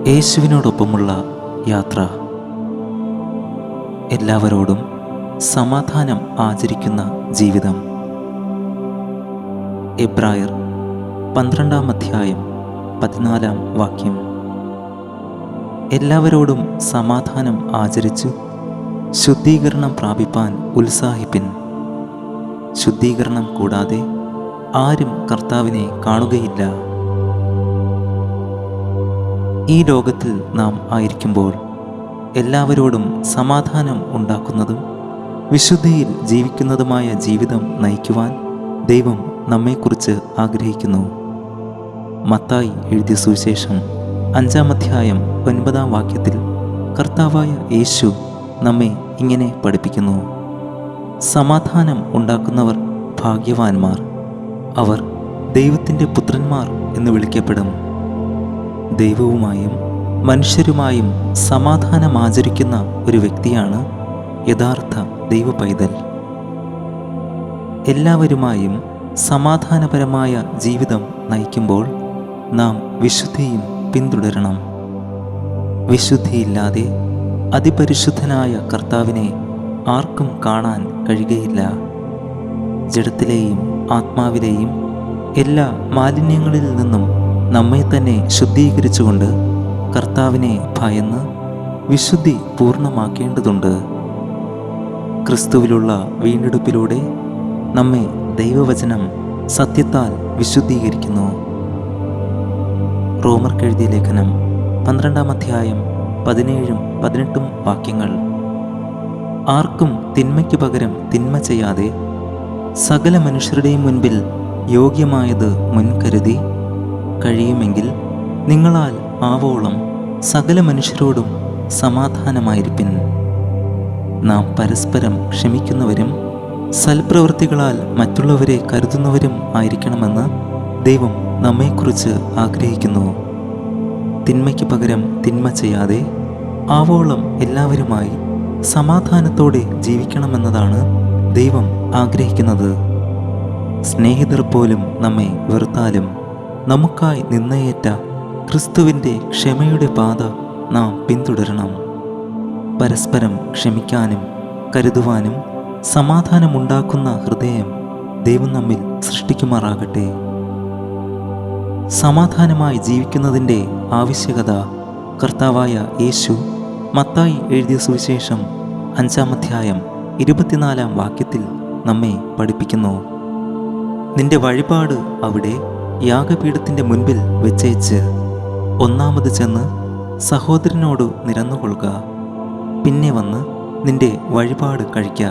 യേശുവിനോടൊപ്പമുള്ള യാത്ര. എല്ലാവരോടും സമാധാനം ആചരിക്കുന്ന ജീവിതം. എബ്രായർ 12-ാം അധ്യായം 14-ാം വാക്യം. എല്ലാവരോടും സമാധാനം ആചരിച്ചു ശുദ്ധീകരണം പ്രാപിപ്പാൻ ഉത്സാഹിപ്പിൻ. ശുദ്ധീകരണം കൂടാതെ ആരും കർത്താവിനെ കാണുകയില്ല. ഈ ലോകത്തിൽ നാം ആയിരിക്കുമ്പോൾ എല്ലാവരോടും സമാധാനം ഉണ്ടാക്കുന്നതും വിശുദ്ധിയിൽ ജീവിക്കുന്നതുമായ ജീവിതം നയിക്കുവാൻ ദൈവം നമ്മെക്കുറിച്ച് ആഗ്രഹിക്കുന്നു. മത്തായി എഴുതിയ സുവിശേഷം 5-ാം അധ്യായം 9-ാം വാക്യത്തിൽ കർത്താവായ യേശു നമ്മെ ഇങ്ങനെ പഠിപ്പിക്കുന്നു: സമാധാനം ഉണ്ടാക്കുന്നവർ ഭാഗ്യവാന്മാർ, അവർ ദൈവത്തിൻ്റെ പുത്രന്മാർ എന്ന് വിളിക്കപ്പെടും. ദൈവവുമായും മനുഷ്യരുമായും സമാധാനം ആചരിക്കുന്ന ഒരു വ്യക്തിയാണ് യഥാർത്ഥ ദൈവ പൈതൽ. എല്ലാവരുമായും സമാധാനപരമായ ജീവിതം നയിക്കുമ്പോൾ നാം വിശുദ്ധിയും പിന്തുടരണം. വിശുദ്ധിയില്ലാതെ അതിപരിശുദ്ധനായ കർത്താവിനെ ആർക്കും കാണാൻ കഴിയുകയില്ല. ജഡത്തിലെയും ആത്മാവിലെയും എല്ലാ മാലിന്യങ്ങളിൽ നിന്നും നമ്മെ തന്നെ ശുദ്ധീകരിച്ചുകൊണ്ട് കർത്താവിനെ ഭയന്ന് വിശുദ്ധി പൂർണ്ണമാക്കേണ്ടതുണ്ട്. ക്രിസ്തുവിലുള്ള വീണ്ടെടുപ്പിലൂടെ നമ്മെ ദൈവവചനം സത്യത്താൽ വിശുദ്ധീകരിക്കുന്നു. റോമർക്കെഴുതിയ ലേഖനം 12-ാം അധ്യായം 17-18 വാക്യങ്ങൾ. ആർക്കും തിന്മയ്ക്ക് പകരം തിന്മ ചെയ്യാതെ സകല മനുഷ്യരുടെയും മുൻപിൽ യോഗ്യമായത് മുൻകരുതി കഴിയുമെങ്കിൽ നിങ്ങളാൽ ആവോളം സകല മനുഷ്യരോടും സമാധാനമായിരിപ്പിൻ. നാം പരസ്പരം ക്ഷമിക്കുന്നവരും സൽപ്രവൃത്തികളാൽ മറ്റുള്ളവരെ കരുതുന്നവരും ആയിരിക്കണമെന്ന് ദൈവം നമ്മെക്കുറിച്ച് ആഗ്രഹിക്കുന്നു. തിന്മയ്ക്ക് പകരം തിന്മ ചെയ്യാതെ ആവോളം എല്ലാവരുമായി സമാധാനത്തോടെ ജീവിക്കണമെന്നതാണ് ദൈവം ആഗ്രഹിക്കുന്നത്. സ്നേഹിതർ പോലും നമ്മെ വെറുത്താലും നമുക്കായി നിന്നയേറ്റ ക്രിസ്തുവിൻ്റെ ക്ഷമയുടെ പാത നാം പിന്തുടരണം. പരസ്പരം ക്ഷമിക്കാനും കരുതുവാനും സമാധാനമുണ്ടാക്കുന്ന ഹൃദയം ദൈവം നമ്മിൽ സൃഷ്ടിക്കുമാറാകട്ടെ. സമാധാനമായി ജീവിക്കുന്നതിൻ്റെ ആവശ്യകത കർത്താവായ യേശു മത്തായി എഴുതിയ സുവിശേഷം 5-ാം അധ്യായം 24-ാം വാക്യത്തിൽ നമ്മെ പഠിപ്പിക്കുന്നു: നിന്റെ വഴിപാട് അവിടെ യാഗപീഠത്തിൻ്റെ മുൻപിൽ വെച്ചേച്ച് ഒന്നാമത് ചെന്ന് സഹോദരനോട് നിരന്നുകൊള്ളുക, പിന്നെ വന്ന് നിന്റെ വഴിപാട് കഴിക്കുക.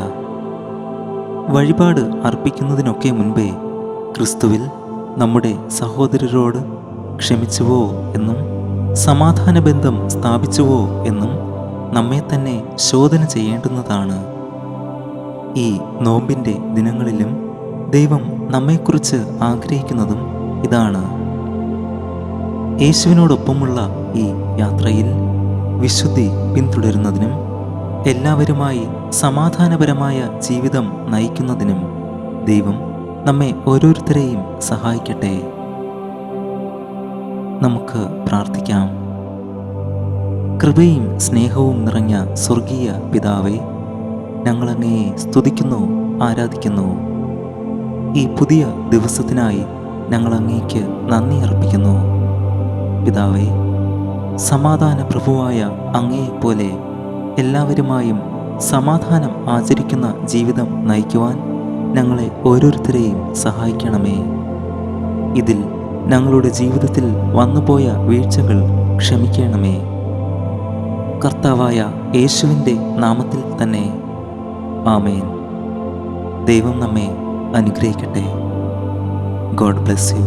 വഴിപാട് അർപ്പിക്കുന്നതിനൊക്കെ മുൻപേ ക്രിസ്തുവിൽ നമ്മുടെ സഹോദരരോട് ക്ഷമിച്ചുവോ എന്നും സമാധാന ബന്ധം സ്ഥാപിച്ചുവോ എന്നും നമ്മെ തന്നെ ശോധന ചെയ്യേണ്ടുന്നതാണ്. ഈ നോമ്പിൻ്റെ ദിനങ്ങളിലും ദൈവം നമ്മെക്കുറിച്ച് ആഗ്രഹിക്കുന്നതും ഇതാണ്. യേശുവിനോടൊപ്പമുള്ള ഈ യാത്രയിൽ വിശുദ്ധി പിന്തുടരുന്നതിനും എല്ലാവരുമായി സമാധാനപരമായ ജീവിതം നയിക്കുന്നതിനും ദൈവം നമ്മെ ഓരോരുത്തരെയും സഹായിക്കട്ടെ. നമുക്ക് പ്രാർത്ഥിക്കാം. കൃപയും സ്നേഹവും നിറഞ്ഞ സ്വർഗീയ പിതാവേ, ഞങ്ങളങ്ങയെ സ്തുതിക്കുന്നു, ആരാധിക്കുന്നു. ഈ പുതിയ ദിവസത്തിനായി ഞങ്ങൾ അങ്ങേക്ക് നന്ദി അർപ്പിക്കുന്നു. പിതാവേ, സമാധാന പ്രഭുവായ അങ്ങയെപ്പോലെ എല്ലാവരുമായും സമാധാനം ആചരിക്കുന്ന ജീവിതം നയിക്കുവാൻ ഞങ്ങളെ ഓരോരുത്തരെയും സഹായിക്കണമേ. ഇതിൽ ഞങ്ങളുടെ ജീവിതത്തിൽ വന്നുപോയ വീഴ്ചകൾ ക്ഷമിക്കണമേ. കർത്താവായ യേശുവിൻ്റെ നാമത്തിൽ തന്നെ ആമേൻ. ദൈവം നമ്മെ അനുഗ്രഹിക്കട്ടെ. God bless you.